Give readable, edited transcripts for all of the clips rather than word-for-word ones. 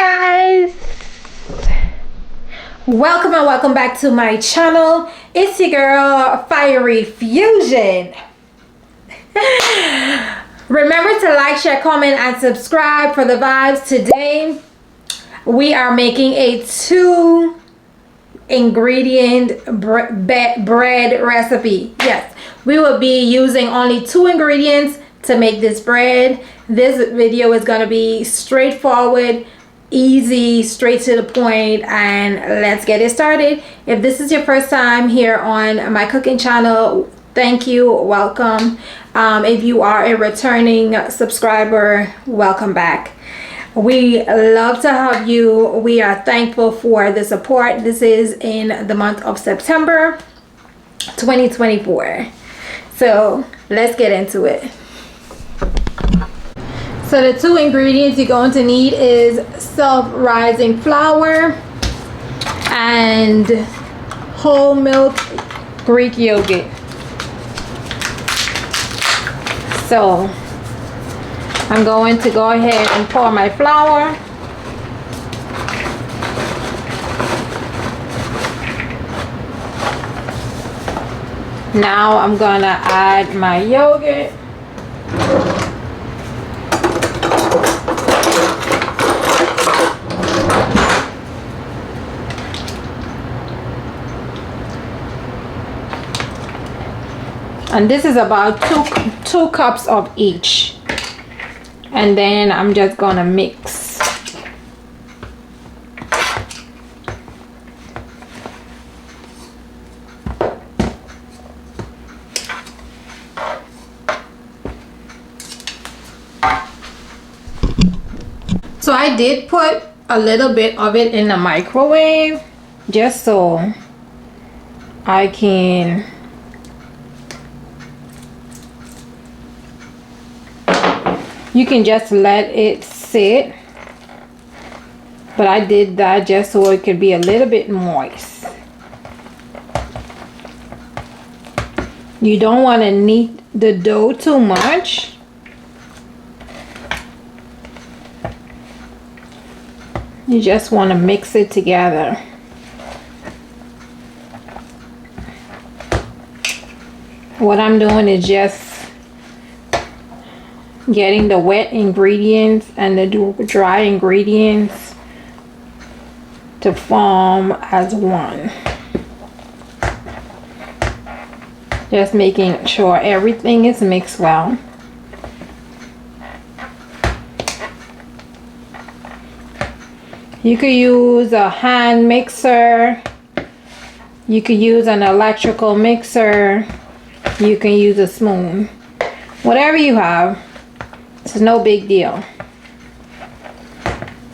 guys, welcome and welcome back to my channel. It's your girl Fiery Fusion. Remember to like, share, comment, and subscribe for the vibes. Today we are making a 2-ingredient bread recipe. Yes, we will be using only 2 ingredients to make this bread. This video is going to be straightforward, easy, straight to the point, and let's get it started. If this is your first time here on my cooking channel, thank you, welcome. If you are a returning subscriber, welcome back. We love to have you. We are thankful for the support. This is in the month of September 2024. So let's get into it. So the 2 ingredients you're going to need is self-rising flour and whole milk Greek yogurt. So I'm going to go ahead and pour my flour. Now I'm gonna add my yogurt. And this is about two cups of each. And then I'm just gonna mix. So I did put a little bit of it in the microwave just so I can you can just let it sit, but I did that just so it could be a little bit moist. You don't want to knead the dough too much. You just want to mix it together. What I'm doing is just getting the wet ingredients and the dry ingredients to form as one. Just making sure everything is mixed well. You could use a hand mixer, you could use an electrical mixer, you can use a spoon, whatever you have. It's no big deal.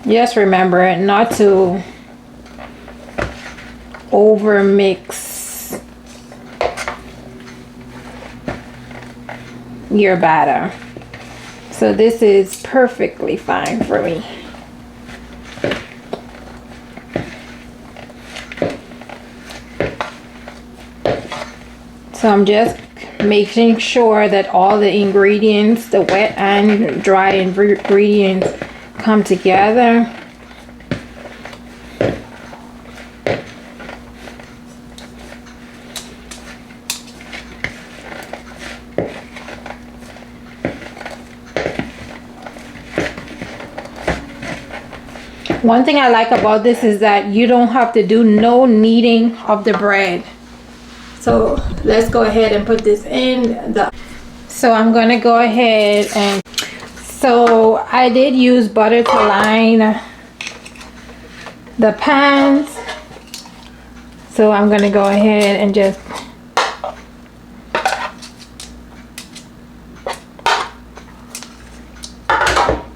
Just remember not to over mix your batter. So this is perfectly fine for me. So I'm just making sure that all the ingredients, the wet and dry ingredients, come together. One thing I like about this is that you don't have to do no kneading of the bread. So let's go ahead and put this in so I'm gonna go ahead and so I did use butter to line the pans. So I'm gonna go ahead and just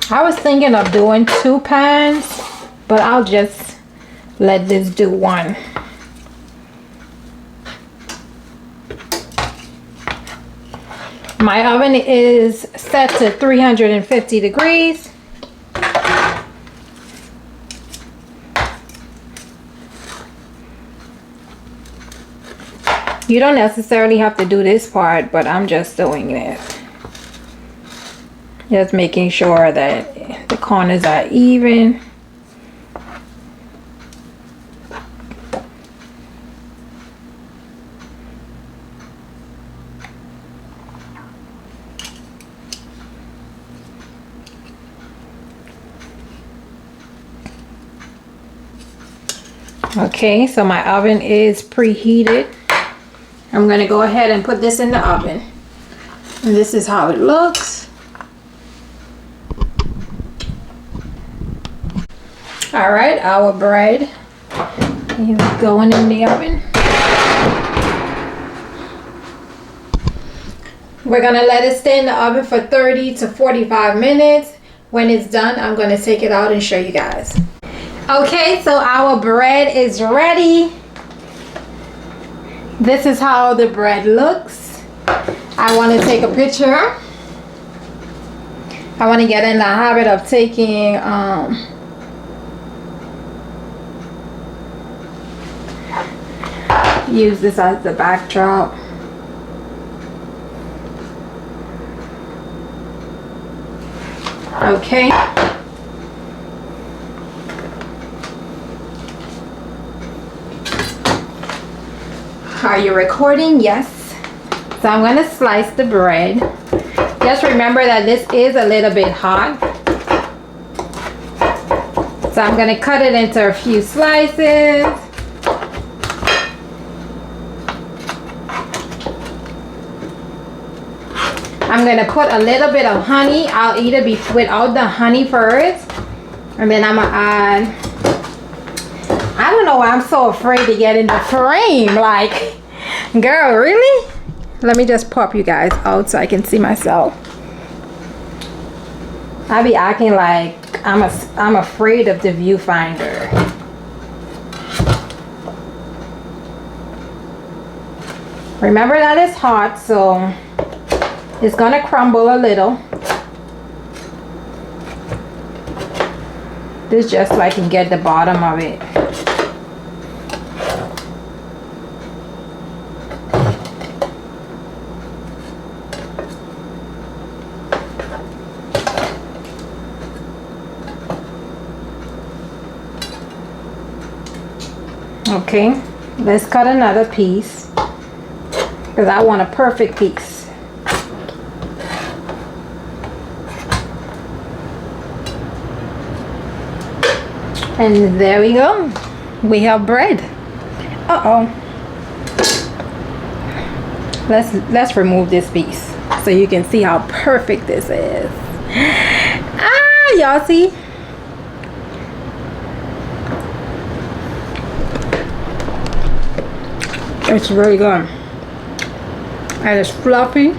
I was thinking of doing 2 pans, but I'll just let this do 1. My oven is set to 350 degrees. You don't necessarily have to do this part, but I'm just doing it. Just making sure that the corners are even. Okay, so my oven is preheated. I'm gonna go ahead and put this in the oven. And this is how it looks. All right, our bread is going in the oven. We're gonna let it stay in the oven for 30 to 45 minutes. When it's done, I'm gonna take it out and show you guys. Okay, so our bread is ready. This is how the bread looks. I want to take a picture. I want to get in the habit of taking use this as the backdrop. Okay. Are you recording? Yes. So I'm going to slice the bread. Just remember that this is a little bit hot. So I'm going to cut it into a few slices. I'm going to put a little bit of honey. I'll eat it without the honey first. And then I'm going to add... I don't know why I'm so afraid to get in the frame. Like, girl, really? Let me just pop you guys out so I can see myself. I be acting like I'm afraid of the viewfinder. Remember that it's hot, so it's gonna crumble a little. This just so I can get the bottom of it. Okay, let's cut another piece because I want a perfect piece. And there we go. We have bread. Uh-oh. Let's remove this piece so you can see how perfect this is. Ah, y'all see? It's really good. And it's fluffy.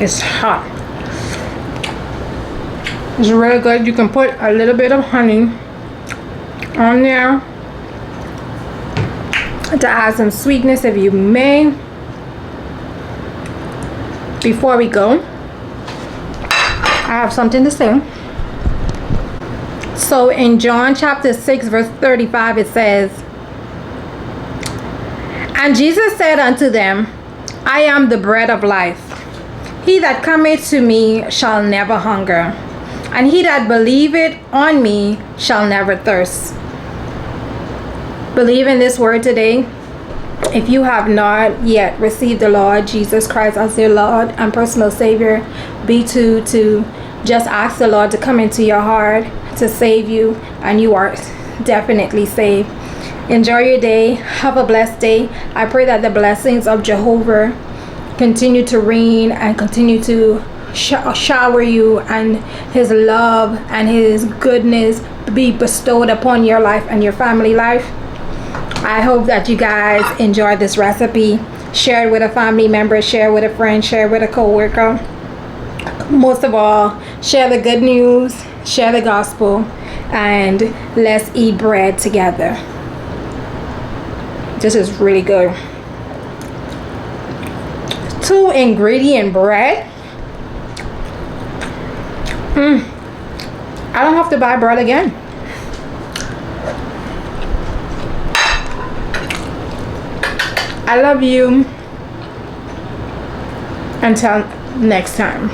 It's hot. It's really good. You can put a little bit of honey on there to add some sweetness if you may. Before we go, I have something to say. So in John chapter 6 verse 35 it says, "And Jesus said unto them, I am the bread of life. He that cometh to me shall never hunger, and he that believeth on me shall never thirst." Believe in this word today. If you have not yet received the Lord Jesus Christ as your Lord and personal Savior, be to just ask the Lord to come into your heart to save you, and you are definitely saved. Enjoy your day. Have a blessed day. I pray that the blessings of Jehovah continue to reign and continue to shower you, and his love and his goodness be bestowed upon your life and your family life. I hope that you guys enjoy this recipe. Share it with a family member, share it with a friend, share it with a co-worker. Most of all, share the good news, share the gospel, and let's eat bread together. This is really good. 2-ingredient bread. I don't have to buy bread again. I love you. Until next time.